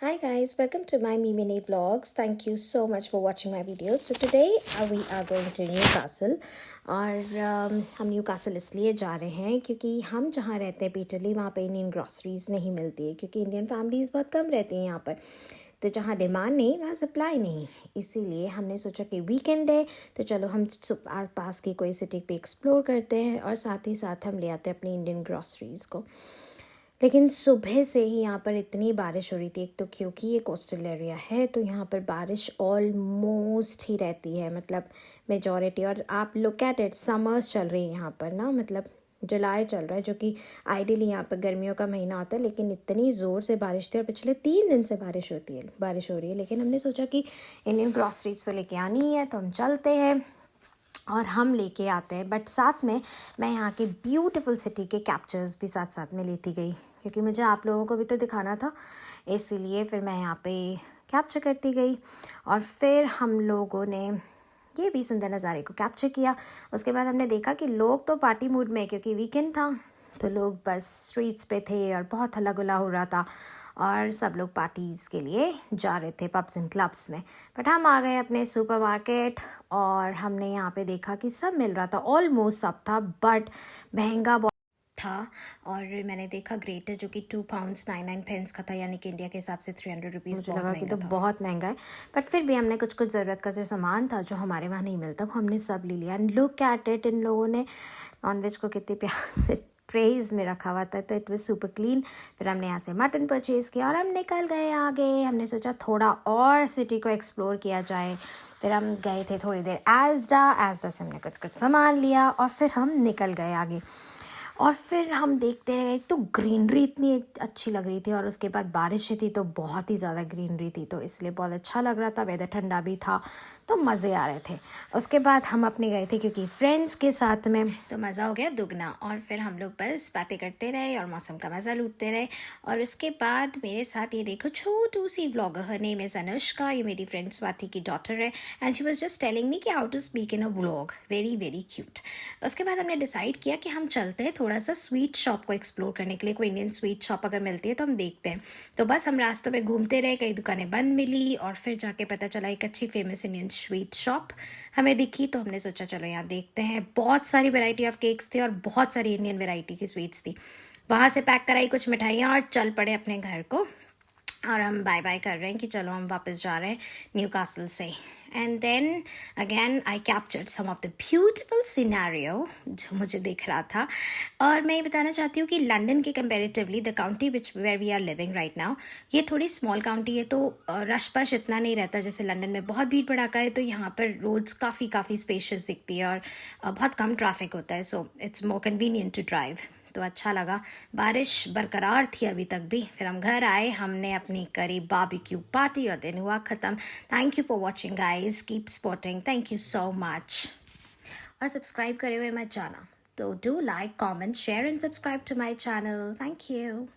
Hi guys, welcome to my Me Mini Vlogs. Thank you so much for watching my videos. So today we are going to Newcastle और हम Newcastle इसलिए जा रहे हैं क्योंकि हम जहाँ रहते हैं पीटरली वहाँ पे इंडियन ग्रॉसरीज़ नहीं मिलती है क्योंकि इंडियन फैमिलीज़ बहुत कम रहती हैं यहाँ पर। तो जहाँ डिमांड नहीं वहाँ सप्लाई नहीं, इसीलिए हमने सोचा कि वीकेंड है तो चलो हम पास की कोई सिटी पे एक्सप्लोर करते हैं और साथ ही साथ हम ले आते हैं अपनी इंडियन ग्रॉसरीज़ को। लेकिन सुबह से ही यहाँ पर इतनी बारिश हो रही थी, एक तो क्योंकि ये कोस्टल एरिया है तो यहाँ पर बारिश ऑलमोस्ट ही रहती है, मतलब मेजॉरिटी। और आप लुक एट इट, समर्स चल रही है यहाँ पर ना, मतलब जुलाई चल रहा है जो कि आइडियली यहाँ पर गर्मियों का महीना होता है, लेकिन इतनी ज़ोर से बारिश थी और पिछले 3 दिन से बारिश हो रही है। लेकिन हमने सोचा कि इंडियन ग्रॉसरीज तो लेके आनी ही है तो हम चलते हैं और हम लेके आते हैं। बट साथ में मैं यहाँ के ब्यूटीफुल सिटी के कैप्चर्स भी साथ साथ में लेती गई क्योंकि मुझे आप लोगों को भी तो दिखाना था, इसीलिए फिर मैं यहाँ पे कैप्चर करती गई। और फिर हम लोगों ने ये भी सुंदर नज़ारे को कैप्चर किया। उसके बाद हमने देखा कि लोग तो पार्टी मूड में, क्योंकि वीकेंड था तो लोग बस स्ट्रीट्स पे थे और बहुत हल्ला गुल्ला हो रहा था और सब लोग पार्टीज़ के लिए जा रहे थे पब्स एंड क्लब्स में। बट हम आ गए अपने सुपरमार्केट और हमने यहाँ पे देखा कि सब मिल रहा था, ऑलमोस्ट सब था, बट महंगा बहुत था। और मैंने देखा ग्रेटर जो कि £2.99 का था, यानी कि इंडिया के हिसाब से 300 रुपीज़। मुझे लगा कि तो बहुत महंगा है, बट फिर भी हमने कुछ ज़रूरत का जो सामान था जो हमारे वहाँ नहीं मिलता वो हमने सब ले लिया। एंड लुक एट इट, इन लोगों ने नॉनवेज को कितने प्यार से ट्रेज में रखा हुआ था, तो इट वाज सुपर क्लीन। फिर हमने यहाँ से मटन परचेज़ किया और हम निकल गए आगे। हमने सोचा थोड़ा और सिटी को एक्सप्लोर किया जाए। फिर हम गए थे थोड़ी देर एज़डा से हमने कुछ सामान लिया और फिर हम निकल गए आगे। और फिर हम देखते रहे तो ग्रीनरी इतनी अच्छी लग रही थी और उसके बाद बारिश थी तो बहुत ही ज़्यादा ग्रीनरी थी, तो इसलिए बहुत अच्छा लग रहा था। वेदर ठंडा भी था तो मज़े आ रहे थे। उसके बाद हम अपने गए थे क्योंकि फ्रेंड्स के साथ में, तो मज़ा हो गया दुगना। और फिर हम लोग बस बातें करते रहे और मौसम का मज़ा लूटते रहे। और उसके बाद मेरे साथ ये देखो छोटू सी vlogger, her name is Anushka, ये मेरी फ्रेंड स्वाति की डॉटर है and she was just telling me कि how to speak in a vlog, very very cute. उसके बाद हमने डिसाइड किया कि हम चलते हैं थोड़ा सा स्वीट शॉप को एक्सप्लोर करने के लिए। कोई इंडियन स्वीट शॉप अगर मिलती है तो हम देखते हैं। तो बस हम रास्तों में घूमते रहे, कई दुकानें बंद मिली और फिर जाके पता चला एक अच्छी फेमस इंडियन स्वीट शॉप हमें दिखी, तो हमने सोचा चलो यहाँ देखते हैं। बहुत सारी वैरायटी ऑफ केक्स थे और बहुत सारी इंडियन वैरायटी की स्वीट्स थी। वहाँ से पैक कराई कुछ मिठाइयाँ और चल पड़े अपने घर को। और हम बाय बाय कर रहे हैं कि चलो हम वापस जा रहे हैं न्यूकासल से। And then again I captured some of the beautiful scenario जो मुझे दिख रहा था। और मैं ये बताना चाहती हूँ कि लंदन के comparatively the county which where we are living right now, ये थोड़ी स्मॉल काउंटी है, तो रश पश इतना नहीं रहता जैसे लंदन में बहुत भीड़ भड़ाका है। तो यहाँ पर रोड्स काफ़ी स्पेशियस दिखती है और बहुत कम ट्रैफिक होता है, so it's more convenient to drive. तो अच्छा लगा। बारिश बरकरार थी अभी तक भी। फिर हम घर आए, हमने अपनी करी बारबेक्यू पार्टी और दिन हुआ ख़त्म। Thank you for watching guys, keep supporting, thank you so much. और सब्सक्राइब करे हुए मत जाना, तो do like, comment, share and subscribe to my channel. Thank you.